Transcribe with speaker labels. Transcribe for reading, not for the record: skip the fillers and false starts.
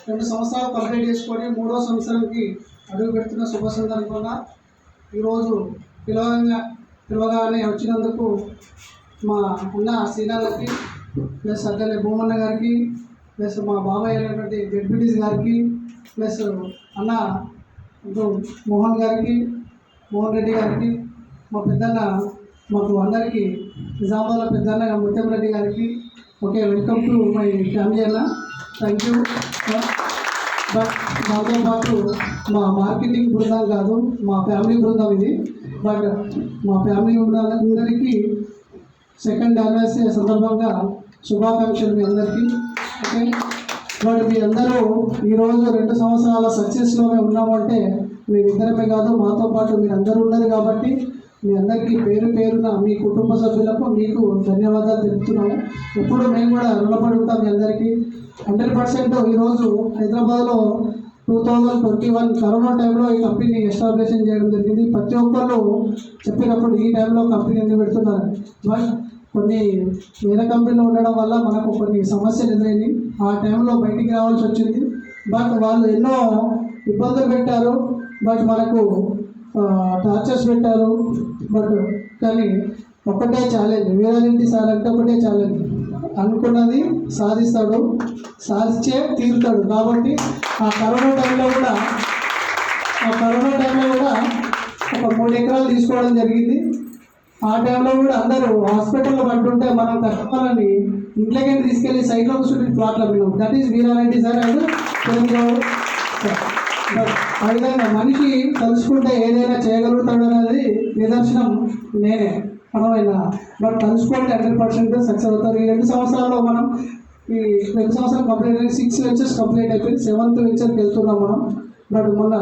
Speaker 1: 2 సంవత్సరాలు కంప్లీట్ చేసుకొని 3వ సంవత్సరానికి అడుగు పెడుతున్న శుభ సందర్భంగా ఈరోజు పిలవగానే వచ్చినందుకు మా అన్న శ్రీనాథ్కి ప్లస్ అట్లనే భూమన్న గారికి ప్లస్ మా బాబాయ్ అయినటువంటి జెడ్పీటీసీ గారికి ప్లస్ అన్న మోహన్ గారికి, మోహన్ రెడ్డి గారికి, మా పెద్దన్న మాకు అందరికీ నిజామాబాద్లో పెద్దన్న ముత్యం రెడ్డి గారికి okay welcome to my family అన్న, థ్యాంక్ యూ. బట్ దాంతోపాటు మా మార్కెటింగ్ బృందం కాదు, మా ఫ్యామిలీ బృందం ఇది. బట్ మా ఫ్యామిలీ బృందాలందరికీ 2nd యానివర్సరీ సందర్భంగా శుభాకాంక్షలు మీ అందరికీ. ఓకే, బట్ మీ అందరూ ఈరోజు 2 సంవత్సరాల సక్సెస్లోనే ఉన్నామంటే మేమిద్దరమే కాదు, మాతో పాటు మీరు అందరూ ఉన్నారు కాబట్టి మీ అందరికీ పేరు పేరున మీ కుటుంబ సభ్యులకు మీకు ధన్యవాదాలు తెలుపుతున్నాము. ఎప్పుడు మేము కూడా రుణపడి ఉంటాం మీ అందరికీ. 100% ఈరోజు హైదరాబాద్లో 2021 కరోనా టైంలో ఈ కంపెనీ ఎస్టాబ్లిషన్ చేయడం జరిగింది. ప్రతి ఒక్కరు చెప్పినప్పుడు ఈ టైంలో కంపెనీ ఎందుకు పెడుతున్నారు, బట్ కొన్ని వేరే కంపెనీలో ఉండడం వల్ల మనకు కొన్ని సమస్యలు ఎదురైంది. ఆ టైంలో బయటికి రావాల్సి వచ్చింది. బట్ వాళ్ళు ఎన్నో ఇబ్బందులు పెట్టారు, బట్ మనకు టార్చర్స్ పెట్టారు. బట్ కానీ ఒకటే ఛాలెంజ్, వీరారెడ్డి సార్ అంటే ఒకటే ఛాలెంజ్, అనుకున్నది సాధిస్తాడు, సాధించే తీరుతాడు. కాబట్టి ఆ కరోనా టైంలో కూడా ఒక 3 ఎకరాలు తీసుకోవడం జరిగింది. ఆ టైంలో కూడా అందరూ హాస్పిటల్లో పడుతుంటే మనం కస్టమర్లని ఇంట్లోకి తీసుకెళ్ళి సైట్లో కూర్చుంటే ప్లాట్లు అమ్మినాం. That is Veerareddy sir and Telangana. ఆ విధంగా మనిషి తలుచుకుంటే ఏదైనా చేయగలుగుతాడు అనేది నిదర్శనం నేనే మనమైనా. బట్ తలుచుకుంటే 100% సక్సెస్ అవుతారు. ఈ 2 సంవత్సరాల్లో మనం ఈ 2 సంవత్సరాలు కంప్లీట్ అయ్యి 6 వెంచర్స్ కంప్లీట్ అయిపోయింది. 7th వెంచర్కి వెళ్తున్నాం మనం. బట్ మొన్న